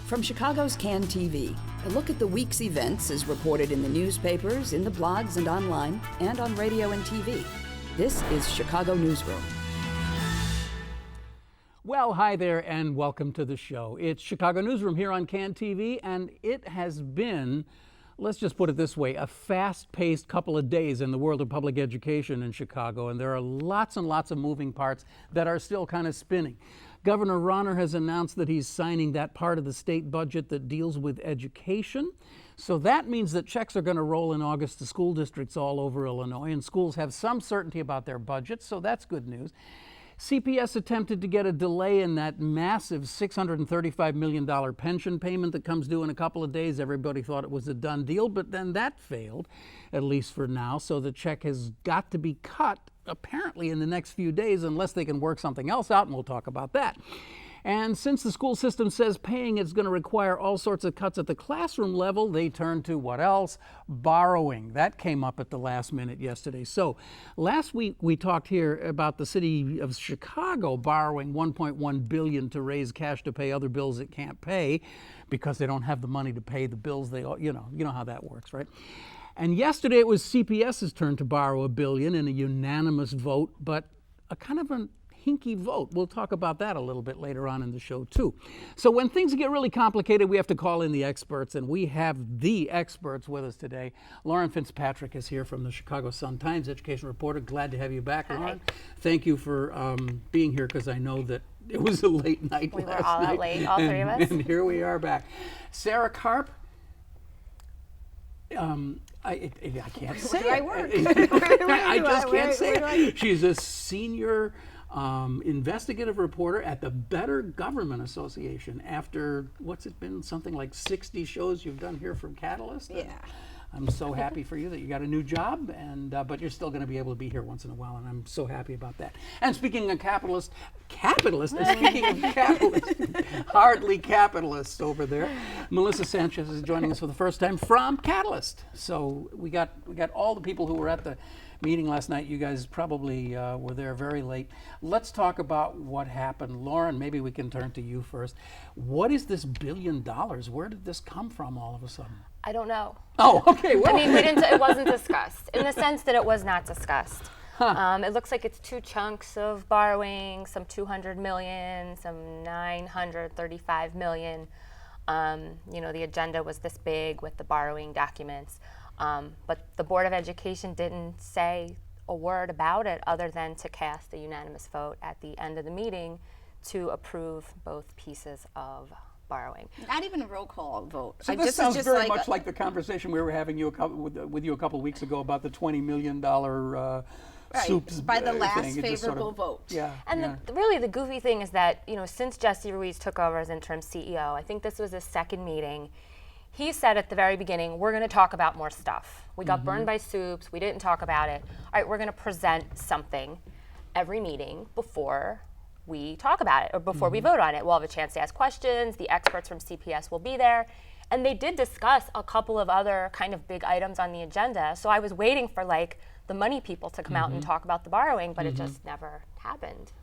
From Chicago's CAN TV, a look at the week's events is reported in the newspapers, in the blogs and online, and on radio and TV. This is Chicago Newsroom. Well, hi there and welcome to the show. It's Chicago Newsroom here on CAN TV, and it has been, let's just put it this way, a fast-paced couple of days in the world of public education in Chicago, and there are lots and lots of moving parts that are still kind of spinning. Governor Rauner has announced that he's signing that part of the state budget that deals with education. So that means that checks are going to roll in August to school districts all over Illinois, and schools have some certainty about their budgets, so that's good news. CPS attempted to get a delay in that massive $635 million pension payment that comes due in a couple of days. Everybody thought it was a done deal, but then that failed, at least for now. So the check has got to be cut, apparently, in the next few days, unless they can work something else out, and we'll talk about that. And since the school system says paying is going to require all sorts of cuts at the classroom level, they turn to what else? Borrowing. That came up at the last minute yesterday. So last week we talked here about the city of Chicago borrowing $1.1 billion to raise cash to pay other bills it can't pay because they don't have the money to pay the bills they, you know how that works, right? And yesterday it was CPS's turn to borrow $1 billion in a unanimous vote, but a kind of an hinky vote. We'll talk about that a little bit later on in the show too. So when things get really complicated, we have to call in the experts, and we have the experts with us today. Lauren FitzPatrick is here from the Chicago Sun-Times education reporter. Glad to have you back, Lauren. Thank you for being here, because I know that it was a late night last night. We were all out late, all three of us. And here we are back. Sarah Karp. I can't say it. I just can't say it. She's a senior investigative reporter at the Better Government Association. After, what's it been, something like 60 shows you've done here from Catalyst? Yeah. I'm so happy for you that you got a new job, and but you're still going to be able to be here once in a while, and I'm so happy about that. And speaking of capitalist, hardly capitalists over there, Melissa Sanchez is joining us for the first time from Catalyst. So we got all the people who were at the meeting last night. You guys probably were there very late. Let's talk about what happened. Lauren, maybe we can turn to you first. What is this $1 billion? Where did this come from all of a sudden? I don't know. Oh, okay. Well. I mean, it wasn't discussed, in the sense that it was not discussed. Huh. It looks like it's two chunks of borrowing, some $200 million, some $935 million. The agenda was this big with the borrowing documents. But the Board of Education didn't say a word about it other than to cast a unanimous vote at the end of the meeting to approve both pieces of borrowing. Not even a roll call vote. So this sounds very much like the conversation we were having with you a couple of weeks ago about the $20 million soups by the last thing. favorable vote. Yeah. And really the goofy thing is that, since Jesse Ruiz took over as interim CEO, I think this was his second meeting, he said at the very beginning, we're going to talk about more stuff. We got burned by soups. We didn't talk about it. All right, we're going to present something every meeting before we talk about it or before we vote on it. We'll have a chance to ask questions. The experts from CPS will be there. And they did discuss a couple of other kind of big items on the agenda. So I was waiting for the money people to come out and talk about the borrowing, but it just never happened.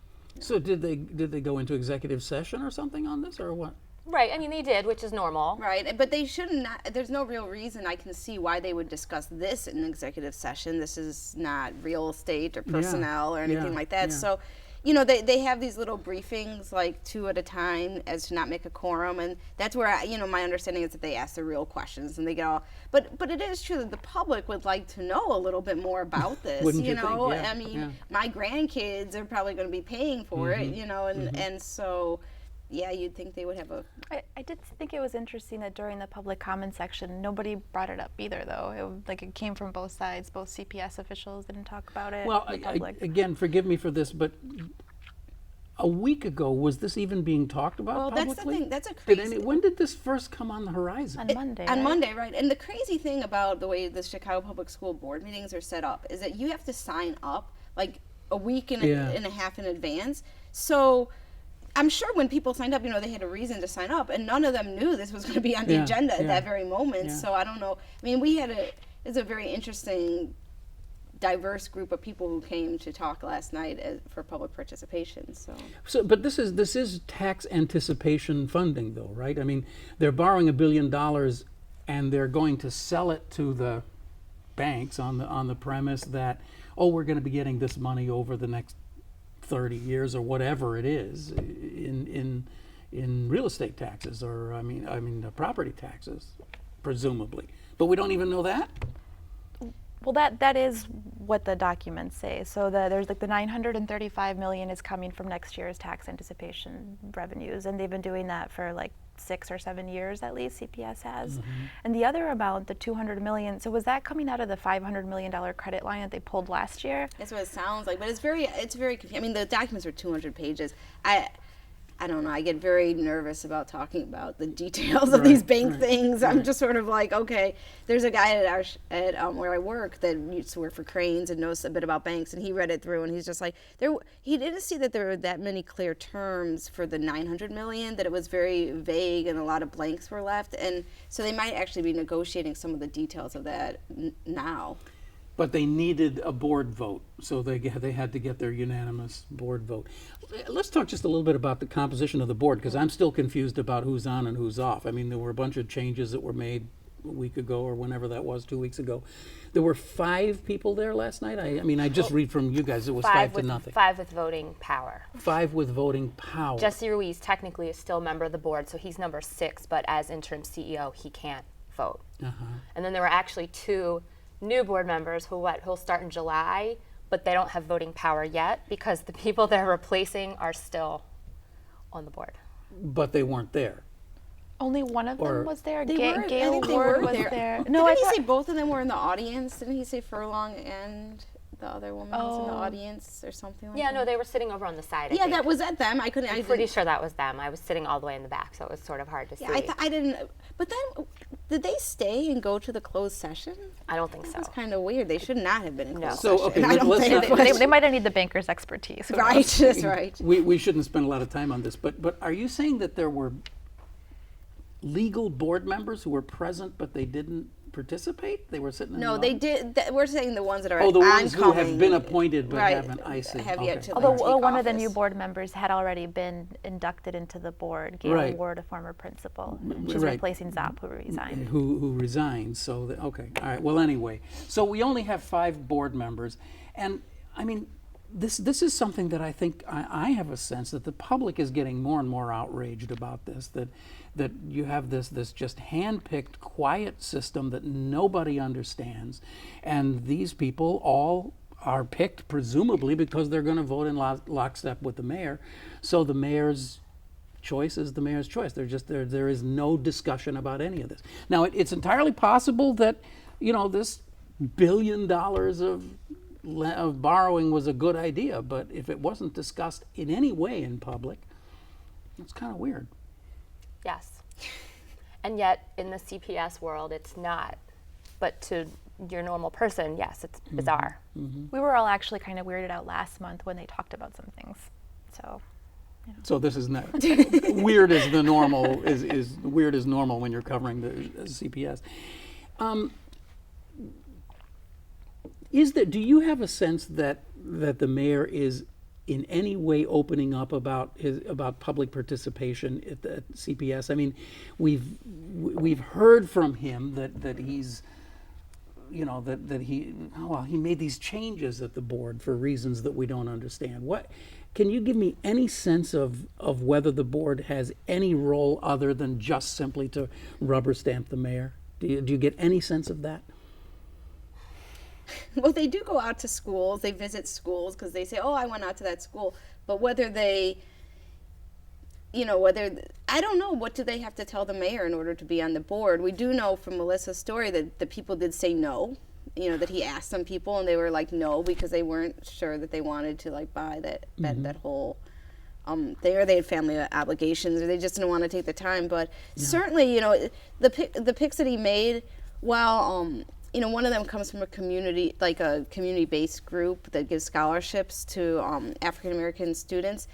So did they go into executive session or something on this, or what? Right, I mean, they did, which is normal. Right, but they shouldn't. There's no real reason I can see why they would discuss this in an executive session. This is not real estate or personnel or anything like that. Yeah. So, they have these little briefings, like 2 at a time, as to not make a quorum, and that's where my understanding is that they ask the real questions and they get all. But it is true that the public would like to know a little bit more about this. Wouldn't you think? Yeah, I mean, my grandkids are probably going to be paying for it, and so. Yeah, you'd think they would have a... I did think it was interesting that during the public comment section, nobody brought it up either, though. It came from both sides. Both CPS officials didn't talk about it. Well, again, forgive me for this, but a week ago, was this even being talked about publicly? That's the thing. That's a crazy... when did this first come on the horizon? On Monday, On Monday, right. And the crazy thing about the way the Chicago Public School Board meetings are set up is that you have to sign up a week and a half in advance. So... I'm sure when people signed up, they had a reason to sign up, and none of them knew this was going to be on the agenda at that very moment. So I don't know. I mean, it's a very interesting diverse group of people who came to talk last night for public participation. But this is tax anticipation funding, though, right? I mean, they're borrowing $1 billion, and they're going to sell it to the banks on the premise that, oh, we're going to be getting this money over the next 30 years or whatever it is in real estate taxes, or I mean property taxes, presumably. But we don't even know that. Well, that is what the documents say. So there's like the $935 million is coming from next year's tax anticipation revenues, and they've been doing that for like 6 or 7 years at least. CPS has, and the other amount, the $200 million. So was that coming out of the $500 million credit line that they pulled last year? That's what it sounds like, but it's very confusing. I mean, the documents are 200 pages. I don't know. I get very nervous about talking about the details of these bank things. I'm just sort of like, okay. There's a guy at where I work that used to work for Cranes and knows a bit about banks, and he read it through, and he's just like, he didn't see that there were that many clear terms for the $900 million. That it was very vague, and a lot of blanks were left, and so they might actually be negotiating some of the details of that now. But they needed a board vote, so they had to get their unanimous board vote. Let's talk just a little bit about the composition of the board, because I'm still confused about who's on and who's off. I mean, there were a bunch of changes that were made a week ago, or whenever that was, 2 weeks ago. There were 5 people there last night. I just read from you guys, it was 5 to nothing. 5 with voting power. 5 with voting power. Jesse Ruiz technically is still a member of the board, so he's number 6, but as interim CEO, he can't vote. And then there were actually 2 new board members who'll start in July, but they don't have voting power yet because the people they're replacing are still on the board. But they weren't there. Only one of them was there. Gail Ward was there. No, didn't he say both of them were in the audience? Didn't he say Furlong and the other woman was in the audience or something like that? Yeah, no, they were sitting over on the side. Yeah, that was at them. I'm pretty sure that was them. I was sitting all the way in the back, so it was sort of hard to see. I didn't. But then, did they stay and go to the closed session? I don't think so. That's kind of weird. They should not have been in closed So, session. okay, they might have needed the banker's expertise. Right, that's right. We shouldn't spend a lot of time on this, but are you saying that there were legal board members who were present but they didn't participate? They were sitting in No, the they did. We're saying the ones that are the ones oncoming, who have been appointed but right, haven't. I see. have yet to Although take one of the office. new board members had already been inducted into the board, Gail Ward, a former principal. She's replacing Zopp, who resigned. Who resigned, so, okay, all right. Well, anyway, so we only have 5 board members, and I mean, this is something that I think I have a sense that the public is getting more and more outraged about this, that you have this just hand-picked, quiet system that nobody understands, and these people all are picked presumably because they're going to vote in lockstep with the mayor, so the mayor's choice is the mayor's choice. There is no discussion about any of this. Now, it's entirely possible that, this $1 billion of borrowing was a good idea, but if it wasn't discussed in any way in public, it's kind of weird. Yes. And yet, in the CPS world, it's not. But to your normal person, yes, it's bizarre. We were all actually kind of weirded out last month when they talked about some things. So, So this is not weird as the normal is weird as normal when you're covering the CPS. Do you have a sense that the mayor is in any way opening up about public participation at the CPS? I mean, we've heard from him that he's, that he made these changes at the board for reasons that we don't understand. Can you give me any sense of whether the board has any role other than just simply to rubber stamp the mayor? Do you get any sense of that? Well, they do go out to schools. They visit schools because they say, "Oh, I went out to that school." But whether they, I don't know. What do they have to tell the mayor in order to be on the board? We do know from Melissa's story that the people did say no. That he asked some people and they were like no because they weren't sure that they wanted to buy that whole thing, or they had family obligations, or they just didn't want to take the time. But certainly, the picks that he made, while one of them comes from a community-based group that gives scholarships to African-American students.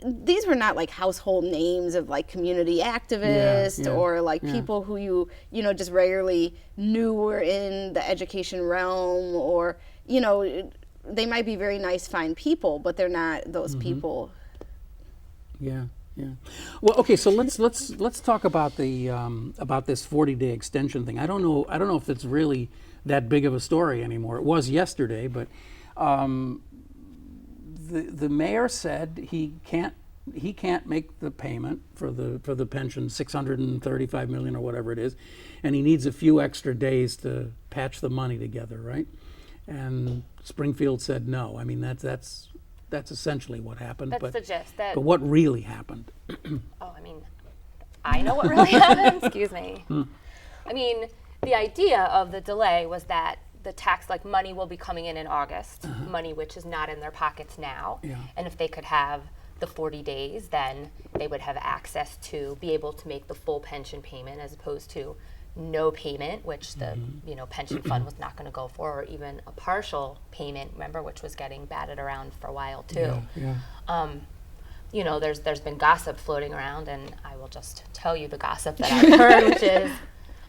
These were not household names of community activists or people who you just regularly knew were in the education realm, or they might be very nice, fine people, but they're not those people. Yeah. Well, okay. So let's talk about the about this 40-day extension thing. I don't know if it's really that big of a story anymore. It was yesterday, but the mayor said he can't make the payment for the pension, $635 million or whatever it is, and he needs a few extra days to patch the money together, right? And Springfield said no. I mean, that's essentially what happened. That's the gist. But what really happened? Oh, I mean, I know what really happened. Excuse me. I mean, the idea of the delay was that the tax, money will be coming in August, money which is not in their pockets now. Yeah. And if they could have the 40 days, then they would have access to be able to make the full pension payment as opposed to no payment, which the pension fund was not going to go for, or even a partial payment, remember, which was getting batted around for a while too. There's been gossip floating around, and I will just tell you the gossip that I've heard, which is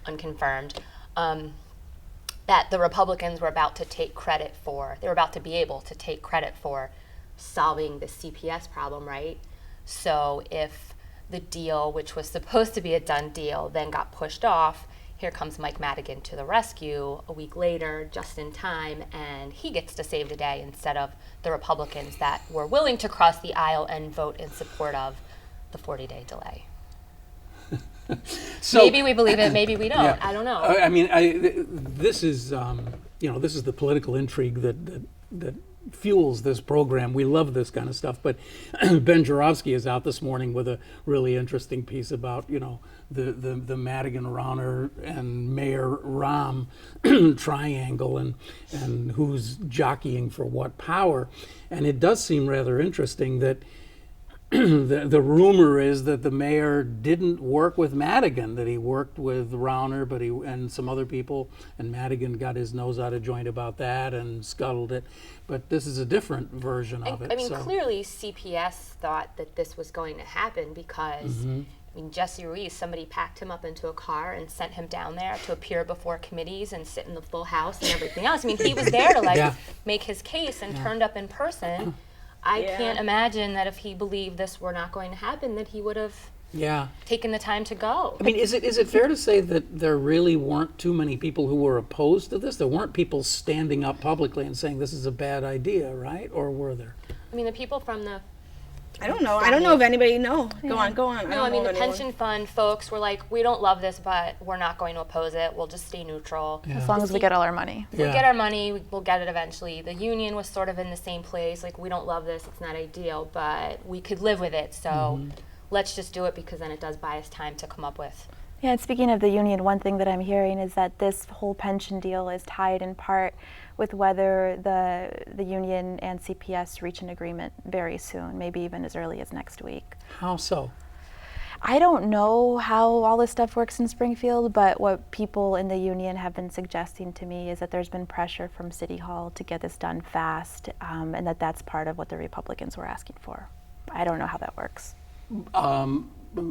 unconfirmed, that the Republicans were about to be able to take credit for solving the CPS problem, right? So if the deal, which was supposed to be a done deal, then got pushed off, here comes Mike Madigan to the rescue a week later, just in time, and he gets to save the day instead of the Republicans that were willing to cross the aisle and vote in support of the 40-day delay. So, maybe we believe it, maybe we don't. Yeah. I don't know. I mean, this is this is the political intrigue that fuels this program. We love this kind of stuff. But Ben Joravsky is out this morning with a really interesting piece about the Madigan, Rauner, and Mayor Rahm triangle and who's jockeying for what power. And it does seem rather interesting that the rumor is that the mayor didn't work with Madigan, that he worked with Rauner and some other people, and Madigan got his nose out of joint about that and scuttled it. But this is a different version of it. I mean, clearly CPS thought that this was going to happen because Jesse Ruiz, somebody packed him up into a car and sent him down there to appear before committees and sit in the full house and everything else. I mean, he was there to make his case and turned up in person. I can't imagine that if he believed this were not going to happen, that he would have taken the time to go. I mean, is it fair to say that there really weren't too many people who were opposed to this? There weren't people standing up publicly and saying this is a bad idea, right? Or were there? I mean, the people from the... I don't know. I don't know if anybody knows. Go on. No, I mean, the pension fund folks were like, we don't love this, but we're not going to oppose it. We'll just stay neutral. As long as we get all our money. We get our money, we'll get it eventually. The union was sort of in the same place. Like, we don't love this. It's not ideal, but we could live with it. So let's just do it because then it does buy us time to come up with. Yeah, and speaking of the union, one thing that I'm hearing is that this whole pension deal is tied in part with whether the union and CPS reach an agreement very soon, maybe even as early as next week. How so? I don't know how all this stuff works in Springfield, but what people in the union have been suggesting to me is that there's been pressure from City Hall to get this done fast, and that's part of what the Republicans were asking for. I don't know how that works.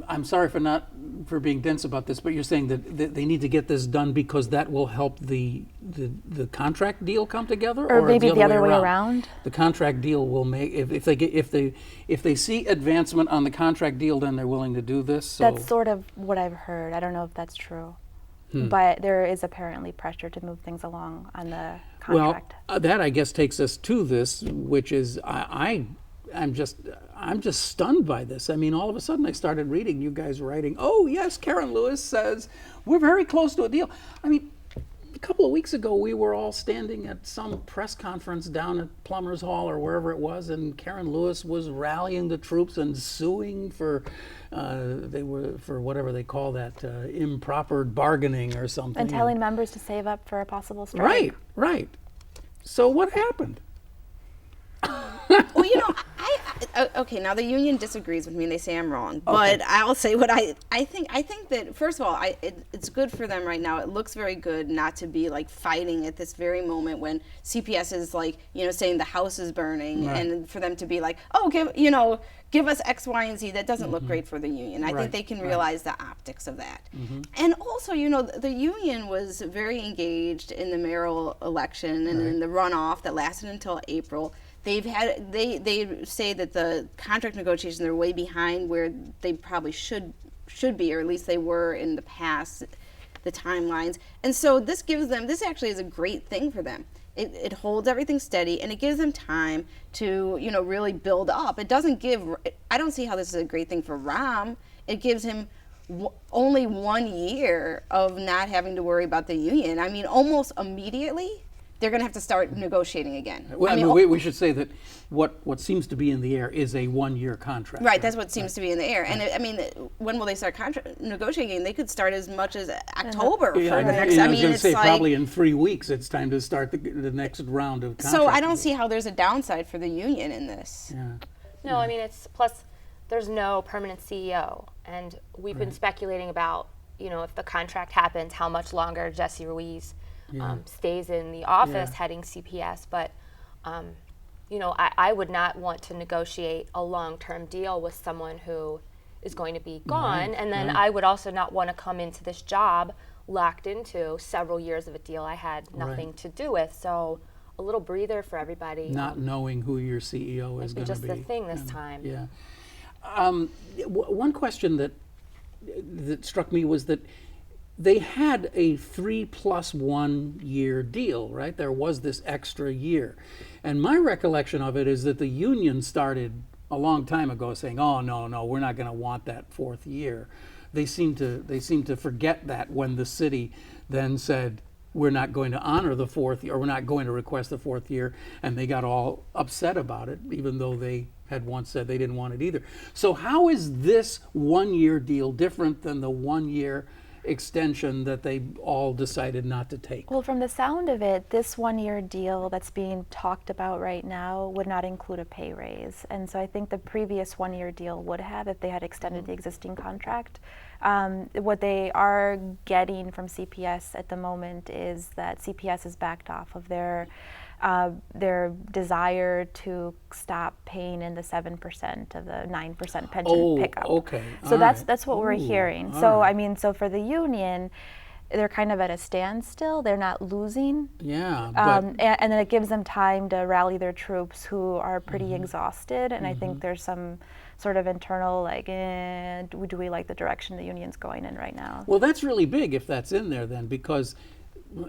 I'm sorry for being dense about this, but you're saying that they need to get this done because that will help the contract deal come together, or maybe the other way around. The contract deal will make if they see advancement on the contract deal, then they're willing to do this. So. That's sort of what I've heard. I don't know if that's true, but there is apparently pressure to move things along on the contract. Well, that I guess takes us to this, which is I'm just stunned by this. I mean, all of a sudden I started reading you guys writing, oh yes, Karen Lewis says we're very close to a deal. I mean, a couple of weeks ago we were all standing at some press conference down at Plumbers Hall or wherever it was, and Karen Lewis was rallying the troops and suing for whatever they call that, improper bargaining or something. And telling members to save up for a possible strike. Right. So what happened? Well, okay, now the union disagrees with me and they say I'm wrong, but I'll say what I think. I think that, first of all, it's good for them right now. It looks very good not to be like fighting at this very moment when CPS is like, saying the house is burning, and for them to be like, oh, give us X, Y, and Z. That doesn't look great for the union. I think they can realize the optics of that. And also, the union was very engaged in the mayoral election and in the runoff that lasted until April. They say that the contract negotiations are way behind where they probably should be, or at least they were in the past, the timelines. And so this actually is a great thing for them. It holds everything steady, and it gives them time to, really build up. It doesn't I don't see how this is a great thing for Rahm. It gives him only 1 year of not having to worry about the union. I mean, almost immediately, they're going to have to start negotiating again. Well, we should say that what seems to be in the air is a 1-year contract. Right, that's what seems to be in the air. And when will they start negotiating? They could start as much as October for the next. I was going to say probably in 3 weeks it's time to start the next round of contracts. So I don't see how there's a downside for the union in this. Yeah. No, I mean, plus there's no permanent CEO, and we've been speculating about, if the contract happens, how much longer Jesse Ruiz stays in the office heading CPS, but I would not want to negotiate a long-term deal with someone who is going to be gone, and then I would also not want to come into this job locked into several years of a deal I had nothing to do with. So a little breather for everybody. Not knowing who your CEO is going to be. Just the thing this time. Yeah. One question that struck me was that they had a 3+1 year deal, right? There was this extra year. And my recollection of it is that the union started a long time ago saying, oh, no, we're not going to want that 4th year. They seem to forget that when the city then said, we're not going to honor the 4th year, or we're not going to request the 4th year, and they got all upset about it, even though they had once said they didn't want it either. So how is this 1-year deal different than the 1-year extension that they all decided not to take? Well, from the sound of it, this 1-year deal that's being talked about right now would not include a pay raise. And so I think the previous 1-year deal would have if they had extended the existing contract. What they are getting from CPS at the moment is that CPS has backed off of their desire to stop paying in the 7% of the 9% pension pickup. Okay. So that's what we're hearing. So I mean, so for the union, they're kind of at a standstill. They're not losing. Yeah. And then it gives them time to rally their troops who are pretty exhausted. And I think there's some sort of internal do we like the direction the union's going in right now? Well, that's really big if that's in there then, because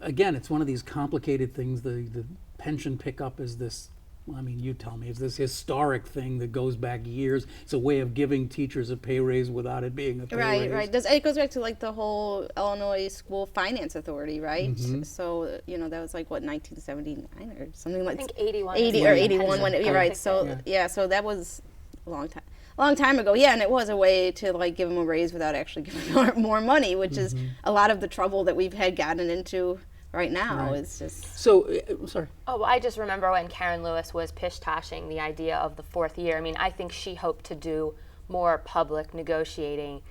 again, it's one of these complicated things. The pension pickup is this, I mean, you tell me, it's this historic thing that goes back years. It's a way of giving teachers a pay raise without it being a pay raise. Right. It goes back to like the whole Illinois School Finance Authority, right? So, that was like, 1979 or something like that. I think 81. 80 or 81 when you're right. So, so that was a long time ago. Yeah, and it was a way to like give them a raise without actually giving more money, which is a lot of the trouble that we've had gotten into right now. Is just so sorry. Oh, I just remember when Karen Lewis was pish-toshing the idea of the 4th year. I mean, I think she hoped to do more public negotiating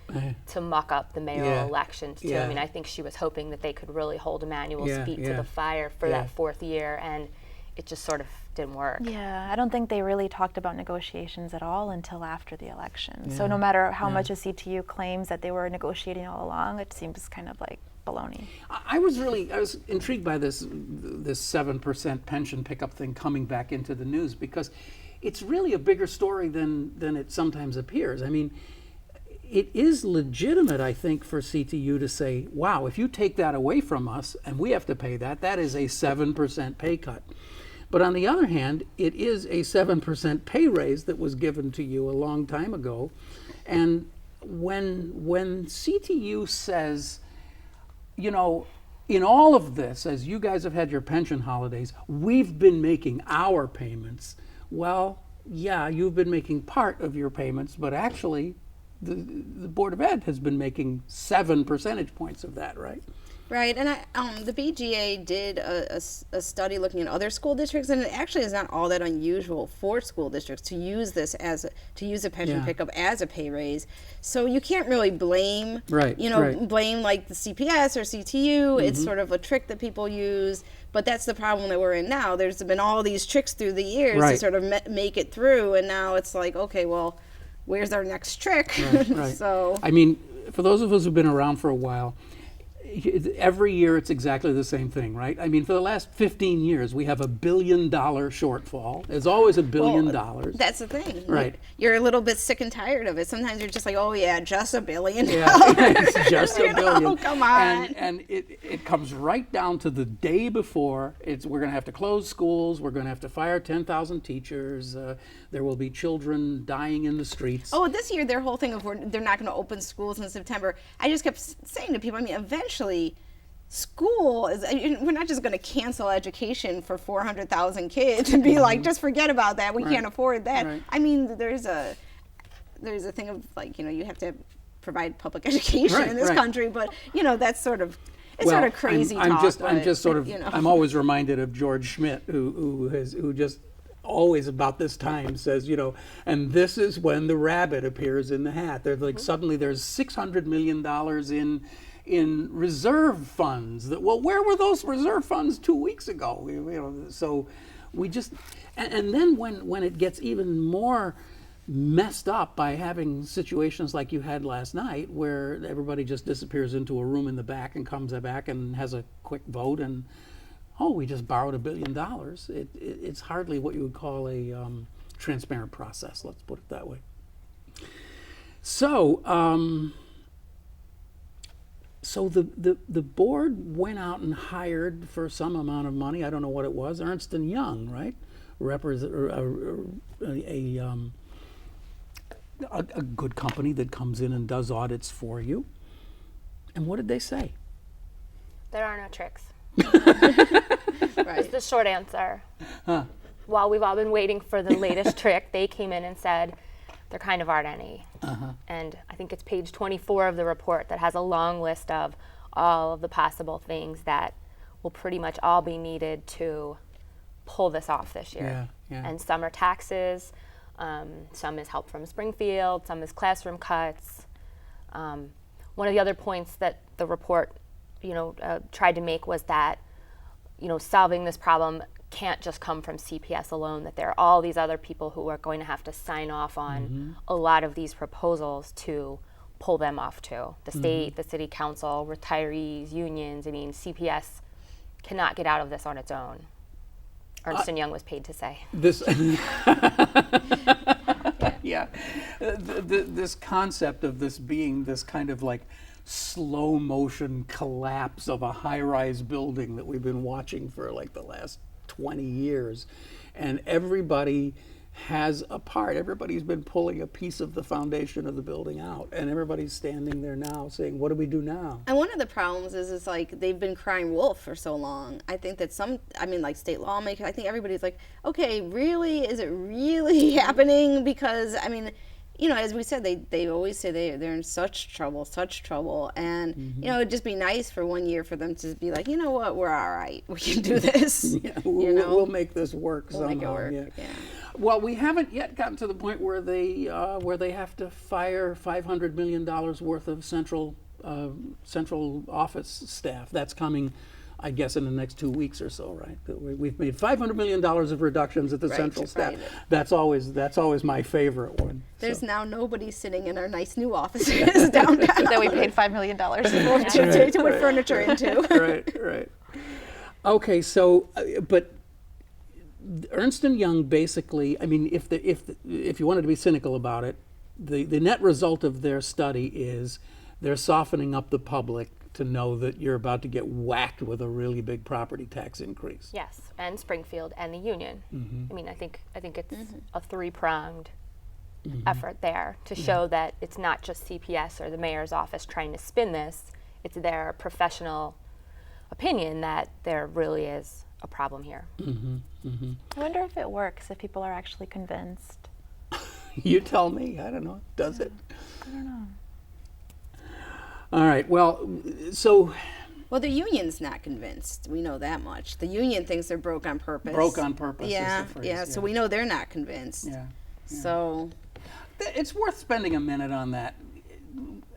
to muck up the mayoral elections too. I mean, I think she was hoping that they could really hold Emmanuel's feet to the fire for that 4th year, and it just sort of didn't work. Yeah, I don't think they really talked about negotiations at all until after the election. So no matter how much a CTU claims that they were negotiating all along, it seems kind of like baloney. I was intrigued by this 7% pension pickup thing coming back into the news, because it's really a bigger story than it sometimes appears. I mean, it is legitimate, I think, for CTU to say, wow, if you take that away from us and we have to pay that is a 7% pay cut. But on the other hand, it is a 7% pay raise that was given to you a long time ago. And when CTU says, in all of this, as you guys have had your pension holidays, we've been making our payments. Well, yeah, you've been making part of your payments, but actually the Board of Ed has been making 7 percentage points of that, right? Right, and the BGA did a study looking at other school districts, and it actually is not all that unusual for school districts to use this to use a pension pickup as a pay raise. So you can't really blame, blame like the CPS or CTU. It's sort of a trick that people use. But that's the problem that we're in now. There's been all these tricks through the years to sort of make it through, and now it's like, okay, well, where's our next trick? Right. So I mean, for those of us who've been around for a while, every year it's exactly the same thing, right? I mean, for the last 15 years, we have $1 billion shortfall. There's always $1 billion. That's the thing. Right. You're a little bit sick and tired of it. Sometimes you're just like, oh yeah, just $1 billion. Yeah, it's just $1 billion. Come on. And it comes right down to the day before. We're going to have to close schools. We're going to have to fire 10,000 teachers. There will be children dying in the streets. Oh, this year their whole thing of they're not going to open schools in September. I just kept saying to people, I mean, eventually school is, we're not just going to cancel education for 400,000 kids and be like, just forget about that. We can't afford that. Right. I mean, there's a thing of like, you have to provide public education in this country, but that's sort of, it's sort of crazy I'm talk. just sort of, I'm always reminded of George Schmidt, who just always about this time says, and this is when the rabbit appears in the hat. They're like, suddenly there's $600 million in reserve funds. Where were those reserve funds 2 weeks ago? So we just, and then when it gets even more messed up by having situations like you had last night, where everybody just disappears into a room in the back and comes back and has a quick vote, and we just borrowed $1 billion. It's hardly what you would call a transparent process. Let's put it that way. So, so the board went out and hired for some amount of money. I don't know what it was. Ernst & Young, right? A good company that comes in and does audits for you. And what did they say? There are no tricks. Right. It's the short answer. While we've all been waiting for the latest trick, they came in and said there kind of aren't any. And I think it's page 24 of the report that has a long list of all of the possible things that will pretty much all be needed to pull this off this year. Yeah. And some are taxes, some is help from Springfield, some is classroom cuts. One of the other points that the report tried to make was that solving this problem can't just come from CPS alone, that there are all these other people who are going to have to sign off on a lot of these proposals to pull them off too. The state, the city council, retirees, unions. I mean, CPS cannot get out of this on its own. Ernst & Young was paid to say. This this concept of this being this kind of like slow motion collapse of a high-rise building that we've been watching for like the last 20 years, and everybody has a part. Everybody's been pulling a piece of the foundation of the building out, and everybody's standing there now saying, what do we do now? And one of the problems is like they've been crying wolf for so long. I think that like state lawmakers, I think everybody's like, okay, really? Is it really happening? Because as we said, they always say they're in such trouble, and it'd just be nice for 1 year for them to be like, you know what, we're all right, we can do this. We'll make this work somehow. Make it work. Yeah. Well, we haven't yet gotten to the point where they have to fire $500 million worth of central office staff. That's coming, I guess, in the next 2 weeks or so, right? We've made $500 million of reductions at the central staff. Right. That's always my favorite one. There's now nobody sitting in our nice new offices downtown that we paid $5 million for. to put furniture into. Right. Okay, so but Ernst & Young basically, I mean, if you wanted to be cynical about it, the net result of their study is they're softening up the public to know that you're about to get whacked with a really big property tax increase. Yes, and Springfield and the union. I mean, I think it's a three-pronged effort there to show that it's not just CPS or the mayor's office trying to spin this. It's their professional opinion that there really is a problem here. I wonder if it works, if people are actually convinced. You tell me. I don't know. Does it? I don't know. All right. Well, so Well, the union's not convinced. We know that much. The union thinks they're broke on purpose. Broke on purpose Yeah, is the phrase. yeah. So we know they're not convinced. Yeah. So It's worth spending a minute on that.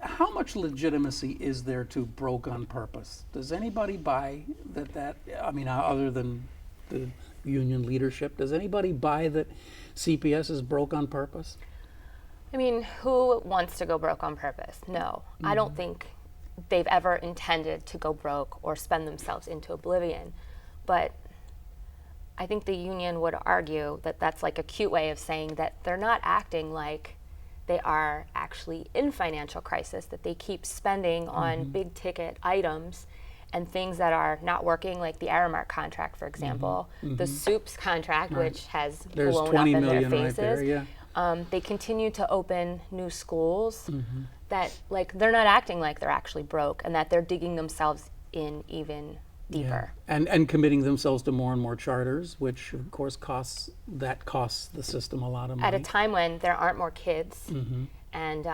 How much legitimacy is there to broke on purpose? Does anybody buy that, I mean, other than the union leadership, does anybody buy that CPS is broke on purpose? I mean, who wants to go broke on purpose? No. I don't think they've ever intended to go broke or spend themselves into oblivion. But I think the union would argue that that's like a cute way of saying that they're not acting like they are actually in financial crisis, that they keep spending on big ticket items and things that are not working, like the Aramark contract, for example, the soups contract, which has blown up in their faces. Right there, They continue to open new schools that, like, they're not acting like they're actually broke, and that they're digging themselves in even deeper. And committing themselves to more and more charters, which of course costs the system a lot of money. At a time when there aren't more kids, and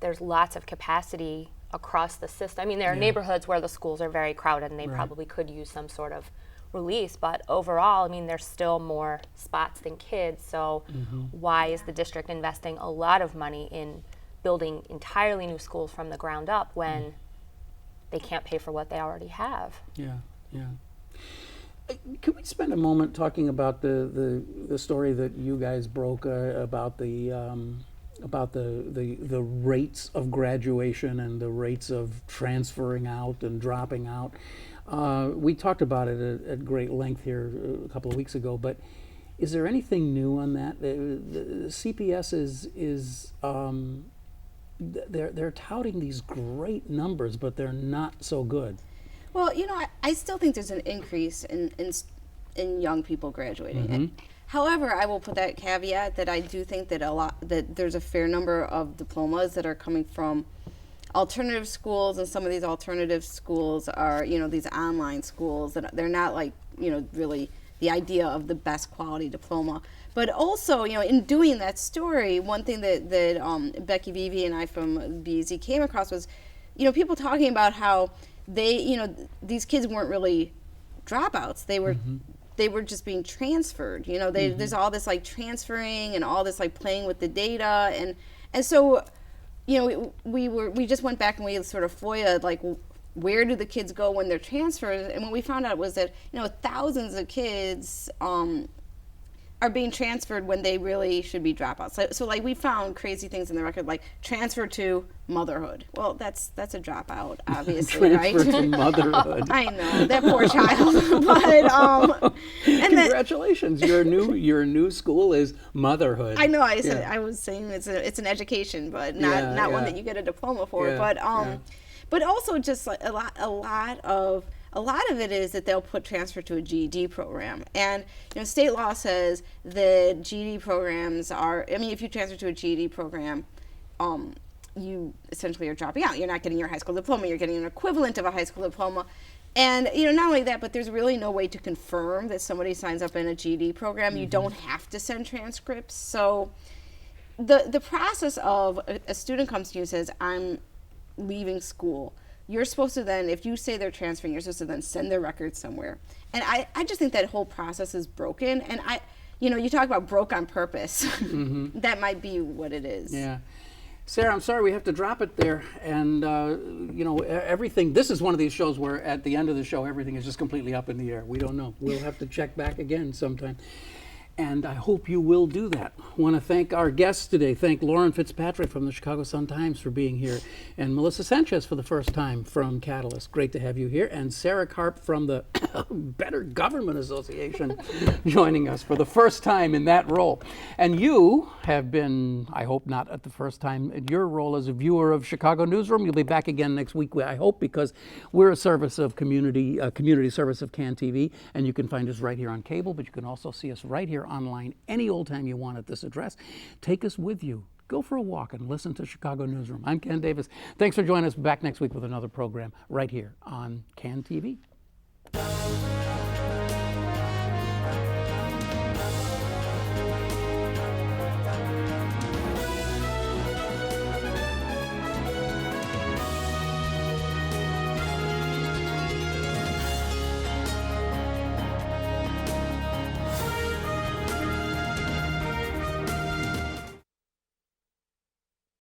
there's lots of capacity across the system. I mean, there are neighborhoods where the schools are very crowded, and they probably could use some sort of release, but overall, I mean, there's still more spots than kids, so why is the district investing a lot of money in building entirely new schools from the ground up when they can't pay for what they already have? Can we spend a moment talking about the story that you guys broke about the rates of graduation and the rates of transferring out and dropping out? We talked about it at great length here a couple of weeks ago, but is there anything new on that? The CPS is they're touting these great numbers, but they're not so good. well, I still think there's an increase in young people graduating. However, I will put that caveat that I do think that there's a fair number of diplomas that are coming from alternative schools, and some of these alternative schools are, these online schools that they're not like, really the idea of the best quality diploma. But also, in doing that story, one thing that Becky Vivi and I from BZ came across was, people talking about how they, these kids weren't really dropouts. They were just being transferred. There's all this like transferring and all this like playing with the data, and so, we just went back and we sort of FOIA'd like, where do the kids go when they're transferred? And what we found out was that thousands of kids are being transferred when they really should be dropouts. So like we found crazy things in the record, like transfer to motherhood. Well, that's a dropout, obviously, right? Transfer to motherhood. I know, that poor child. But and congratulations, your new school is motherhood. I know. I said I was saying it's an education, but not one that you get a diploma for. But also just like a lot of it is that they'll put transfer to a GED program. And state law says that GED programs are, if you transfer to a GED program, you essentially are dropping out. You're not getting your high school diploma, you're getting an equivalent of a high school diploma. And not only that, but there's really no way to confirm that somebody signs up in a GED program. You don't have to send transcripts. So the process of a student comes to you and says, I'm leaving school. You're supposed to then, if you say they're transferring, you're supposed to then send their records somewhere. And I just think that whole process is broken. And you talk about broke on purpose. That might be what it is. Yeah. Sarah, I'm sorry we have to drop it there. And, everything, this is one of these shows where at the end of the show, everything is just completely up in the air. We don't know. We'll have to check back again sometime. And I hope you will do that. I want to thank our guests today. Thank Lauren FitzPatrick from the Chicago Sun-Times for being here, and Melissa Sanchez for the first time from Catalyst. Great to have you here. And Sarah Karp from the Better Government Association joining us for the first time in that role. And you have been, I hope not at the first time, in your role as a viewer of Chicago Newsroom. You'll be back again next week, I hope, because we're a service of community service of CAN TV, and you can find us right here on cable, but you can also see us right here online any old time you want at this address. Take us with you. Go for a walk and listen to Chicago Newsroom. I'm Ken Davis. Thanks for joining us. Back next week with another program right here on CAN TV.